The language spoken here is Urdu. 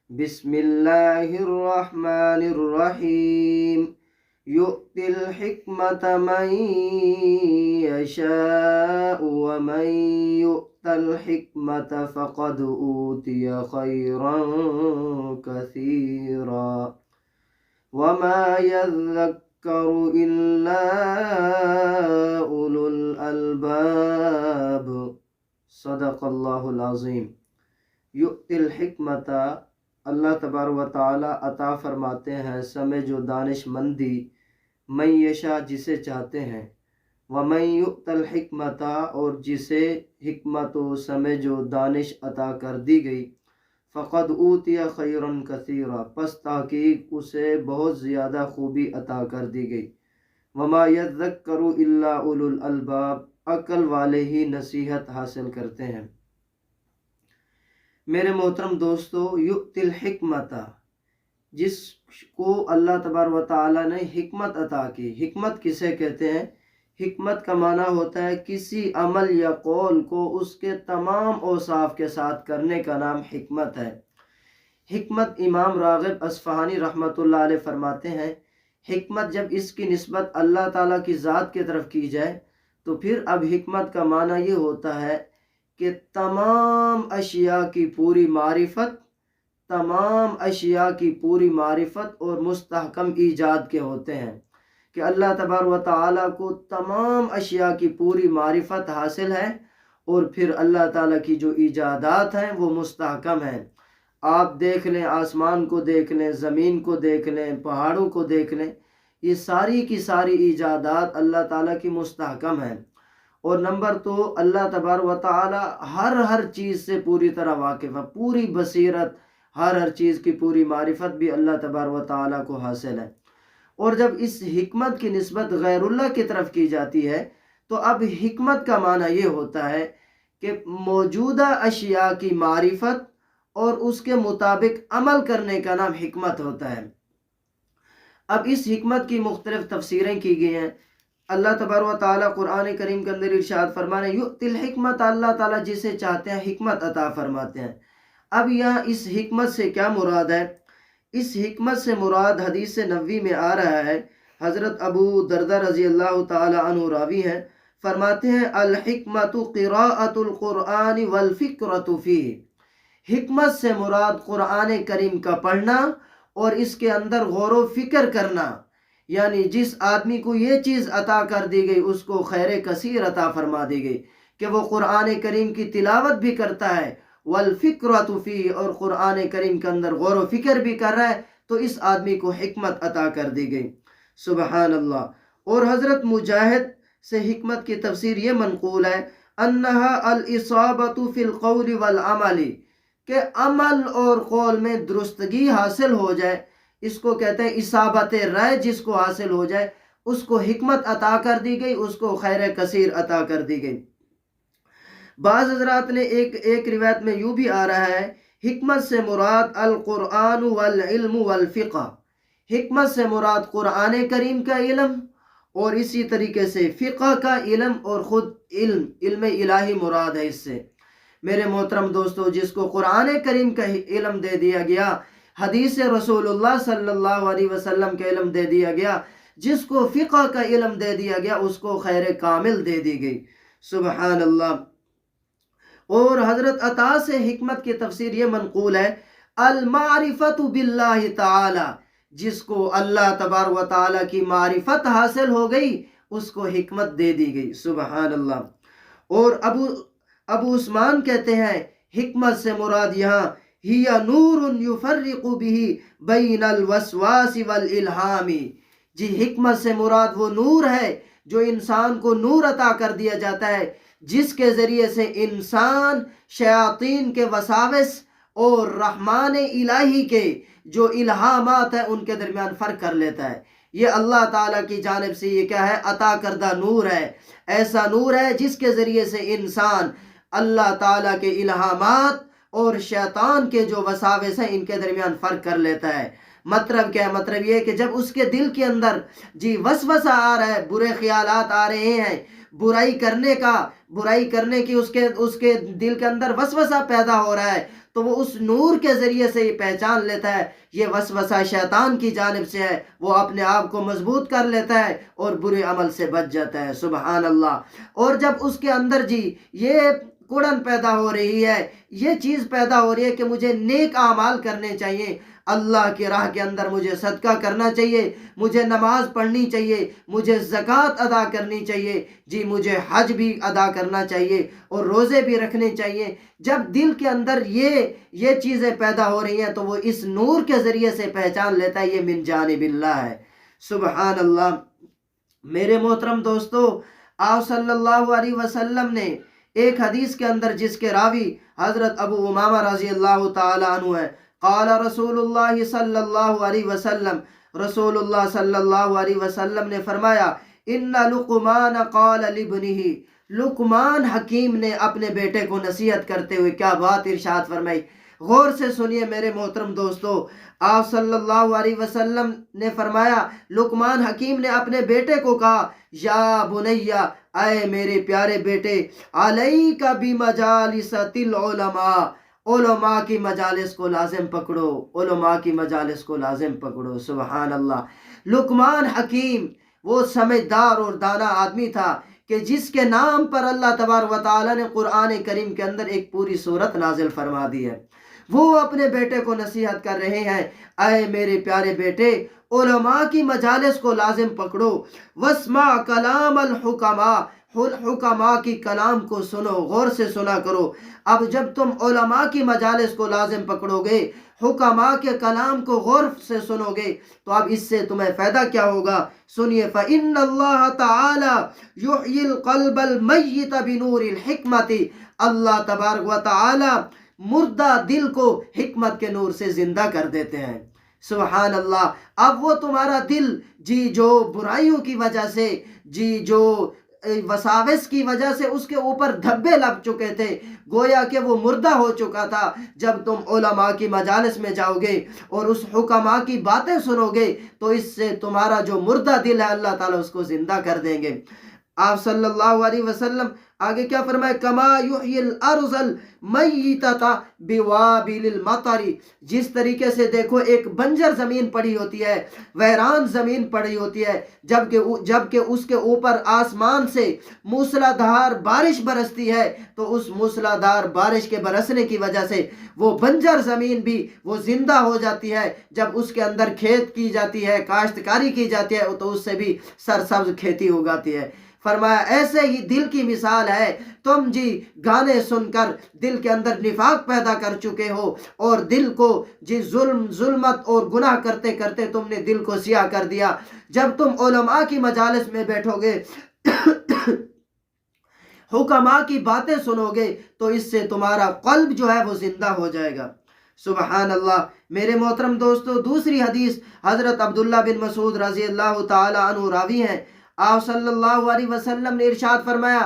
بسم اللہ الرحمن الرحیم یؤتی الحکمت من یشاء ومن یؤت الحکمت فقد اوتی خیرا کثیرا وما یذکر الا اولو الالباب صدق اللہ العظیم۔ یؤتی الحکمت، اللہ تبارک و تعالی عطا فرماتے ہیں سمجھ و دانش مندی من یشاء، جسے چاہتے ہیں، ومن یؤت الحکمت، اور جسے حکمت و سمجھ و دانش عطا کر دی گئی، فقد اوتی خیرا کثیرا، پس تحقیق اسے بہت زیادہ خوبی عطا کر دی گئی، وما یذکر الا اولو الالباب، عقل والے ہی نصیحت حاصل کرتے ہیں۔ میرے محترم دوستو، یؤتی الحکمت، جس کو اللہ تبارک و تعالیٰ نے حکمت عطا کی۔ حکمت کسے کہتے ہیں؟ حکمت کا معنی ہوتا ہے کسی عمل یا قول کو اس کے تمام اوصاف کے ساتھ کرنے کا نام حکمت ہے۔ حکمت امام راغب اصفہانی رحمۃ اللہ علیہ فرماتے ہیں، حکمت جب اس کی نسبت اللہ تعالیٰ کی ذات کی طرف کی جائے تو پھر اب حکمت کا معنی یہ ہوتا ہے کہ تمام اشیاء کی پوری معرفت، تمام اشیاء کی پوری معرفت اور مستحکم ایجاد کے ہوتے ہیں، کہ اللہ تبارک و تعالیٰ کو تمام اشیاء کی پوری معرفت حاصل ہے، اور پھر اللہ تعالیٰ کی جو ایجادات ہیں وہ مستحکم ہیں۔ آپ دیکھ لیں، آسمان کو دیکھ لیں، زمین کو دیکھ لیں، پہاڑوں کو دیکھ لیں، یہ ساری کی ساری ایجادات اللہ تعالیٰ کی مستحکم ہیں۔ اور نمبر تو اللہ تبارک و تعالی ہر چیز سے پوری طرح واقف ہے، پوری بصیرت، ہر چیز کی پوری معرفت بھی اللہ تبارک و تعالی کو حاصل ہے۔ اور جب اس حکمت کی نسبت غیر اللہ کی طرف کی جاتی ہے تو اب حکمت کا معنی یہ ہوتا ہے کہ موجودہ اشیاء کی معرفت اور اس کے مطابق عمل کرنے کا نام حکمت ہوتا ہے۔ اب اس حکمت کی مختلف تفسیریں کی گئی ہیں۔ اللہ تبارک و تعالیٰ قرآن کریم کے اندر ارشاد فرمانے، یؤتی الحکمت، اللہ تعالیٰ جسے چاہتے ہیں حکمت عطا فرماتے ہیں۔ اب یہاں اس حکمت سے کیا مراد ہے؟ اس حکمت سے مراد حدیث نبوی میں آ رہا ہے، حضرت ابو دردہ رضی اللہ تعالی عنہ راوی ہیں، فرماتے ہیں الحکمت قراءۃ القرآن والفکرۃ فیہ، حکمت سے مراد قرآن کریم کا پڑھنا اور اس کے اندر غور و فکر کرنا، یعنی جس آدمی کو یہ چیز عطا کر دی گئی اس کو خیر کثیر عطا فرما دی گئی کہ وہ قرآن کریم کی تلاوت بھی کرتا ہے، والفکرۃ فیہ، اور قرآن کریم کے اندر غور و فکر بھی کر رہا ہے، تو اس آدمی کو حکمت عطا کر دی گئی۔ سبحان اللہ۔ اور حضرت مجاہد سے حکمت کی تفسیر یہ منقول ہے، انہا الاصابۃ فی القول والعمل، کہ عمل اور قول میں درستگی حاصل ہو جائے، اس کو کہتے ہیں اصابت رائے، جس کو حاصل ہو جائے اس کو حکمت عطا کر دی گئی، اس کو خیر کثیر عطا کر دی گئی۔ بعض حضرات نے ایک روایت میں یوں بھی آ رہا ہے، حکمت سے مراد القرآن والعلم والفقہ، حکمت سے مراد قرآن کریم کا علم اور اسی طریقے سے فقہ کا علم، اور خود علم الہی مراد ہے اس سے۔ میرے محترم دوستو، جس کو قرآن کریم کا علم دے دیا گیا، حدیث رسول اللہ صلی اللہ علیہ وسلم کا علم دے دیا گیا، جس کو فقہ کا علم دے دیا گیا، اس کو خیر کامل دے دی گئی۔ سبحان اللہ۔ اور حضرت عطا سے حکمت کی تفسیر یہ منقول ہے، المعرفت باللہ تعالی، جس کو اللہ تبارک و تعالی کی معرفت حاصل ہو گئی اس کو حکمت دے دی گئی۔ سبحان اللہ۔ اور ابو عثمان کہتے ہیں حکمت سے مراد یہاں ہی نور یفرق به بین الوسواس والالہام، جی حکمت سے مراد وہ نور ہے جو انسان کو نور عطا کر دیا جاتا ہے، جس کے ذریعے سے انسان شیاطین کے وساوس اور رحمان الہی کے جو الہامات ہیں ان کے درمیان فرق کر لیتا ہے۔ یہ اللہ تعالیٰ کی جانب سے یہ کیا ہے؟ عطا کردہ نور ہے، ایسا نور ہے جس کے ذریعے سے انسان اللہ تعالیٰ کے الہامات اور شیطان کے جو وساوس ہیں ان کے درمیان فرق کر لیتا ہے۔ مطلب کیا ہے؟ مطلب یہ کہ جب اس کے دل کے اندر وسوسہ آ رہا ہے، برے خیالات آ رہے ہیں، برائی کرنے کی اس کے دل کے اندر وسوسہ پیدا ہو رہا ہے، تو وہ اس نور کے ذریعے سے یہ پہچان لیتا ہے یہ وسوسہ شیطان کی جانب سے ہے، وہ اپنے آپ کو مضبوط کر لیتا ہے اور برے عمل سے بچ جاتا ہے۔ سبحان اللہ۔ اور جب اس کے اندر جی یہ کڑن پیدا ہو رہی ہے، یہ چیز پیدا ہو رہی ہے کہ مجھے نیک اعمال کرنے چاہیے، اللہ کی راہ کے اندر مجھے صدقہ کرنا چاہیے، مجھے نماز پڑھنی چاہیے، مجھے زکوٰۃ ادا کرنی چاہیے، جی مجھے حج بھی ادا کرنا چاہیے اور روزے بھی رکھنے چاہیے۔ جب دل کے اندر یہ چیزیں پیدا ہو رہی ہیں تو وہ اس نور کے ذریعے سے پہچان لیتا ہے یہ من جانب اللہ ہے۔ سبحان اللہ۔ میرے محترم دوستو، آپ صلی اللہ علیہ وسلم نے ایک حدیث کے اندر جس کے راوی حضرت ابو امامہ رضی اللہ تعالی عنہ ہے، قال رسول اللہ صلی اللہ علیہ وسلم، رسول اللہ صلی اللہ علیہ وسلم نے فرمایا، ان لقمان قال لابنہ، لقمان حکیم نے اپنے بیٹے کو نصیحت کرتے ہوئے کیا بات ارشاد فرمائی، غور سے سنیے میرے محترم دوستو۔ آپ صلی اللہ علیہ وسلم نے فرمایا، لقمان حکیم نے اپنے بیٹے کو کہا، یا بنیا، اے میرے پیارے بیٹے، علیک بمجالس العلماء، علماء کی مجالس کو لازم پکڑو، علماء کی مجالس کو لازم پکڑو۔ سبحان اللہ۔ لقمان حکیم وہ سمجھدار اور دانا آدمی تھا کہ جس کے نام پر اللہ تبارک و تعالی نے قرآن کریم کے اندر ایک پوری سورت نازل فرما دی ہے۔ وہ اپنے بیٹے کو نصیحت کر رہے ہیں، اے میرے پیارے بیٹے، علماء کی مجالس کو لازم پکڑو، واسمع کلام الحکماء، حکماء کی کلام کو سنو، غور سے سنا کرو۔ اب جب تم علماء کی مجالس کو لازم پکڑو گے، حکماء کے کلام کو غور سے سنو گے، تو اب اس سے تمہیں فائدہ کیا ہوگا؟ سنیے، فَإِنَّ اللَّهَ تَعَالَى يُحْيِي الْقَلْبَ الْمَيِّتَ بِنُورِ الْحِكْمَةِ، اللہ تبارک و تعالی مردہ دل کو حکمت کے نور سے زندہ کر دیتے ہیں۔ سبحان اللہ۔ اب وہ تمہارا دل جی جو برائیوں کی وجہ سے، جی جو وساوس کی وجہ سے اس کے اوپر دھبے لگ چکے تھے، گویا کہ وہ مردہ ہو چکا تھا، جب تم علماء کی مجالس میں جاؤ گے اور اس حکماء کی باتیں سنو گے تو اس سے تمہارا جو مردہ دل ہے اللہ تعالیٰ اس کو زندہ کر دیں گے۔ آپ صلی اللہ علیہ وسلم آگے کیا فرمائے، کما یحیی الارض المیتۃ بوابل المطر، جس طریقے سے دیکھو ایک بنجر زمین پڑی ہوتی ہے، ویران زمین پڑی ہوتی ہے، جبکہ اس کے اوپر آسمان سے موسلادھار بارش برستی ہے، تو اس موسلادھار بارش کے برسنے کی وجہ سے وہ بنجر زمین بھی وہ زندہ ہو جاتی ہے، جب اس کے اندر کھیت کی جاتی ہے، کاشتکاری کی جاتی ہے، تو اس سے بھی سرسبز کھیتی اگاتی ہے۔ فرمایا ایسے ہی دل کی مثال ہے، تم جی گانے سن کر دل کے اندر نفاق پیدا کر چکے ہو اور دل کو جی ظلمت اور گناہ کرتے کرتے تم نے دل کو سیاہ کر دیا۔ جب تم علماء کی مجالس میں بیٹھو گے حکماء کی باتیں سنو گے تو اس سے تمہارا قلب جو ہے وہ زندہ ہو جائے گا۔ سبحان اللہ۔ میرے محترم دوستو، دوسری حدیث حضرت عبداللہ بن مسعود رضی اللہ تعالی عنہ راوی ہیں، آپ صلی اللہ علیہ وسلم نے ارشاد فرمایا،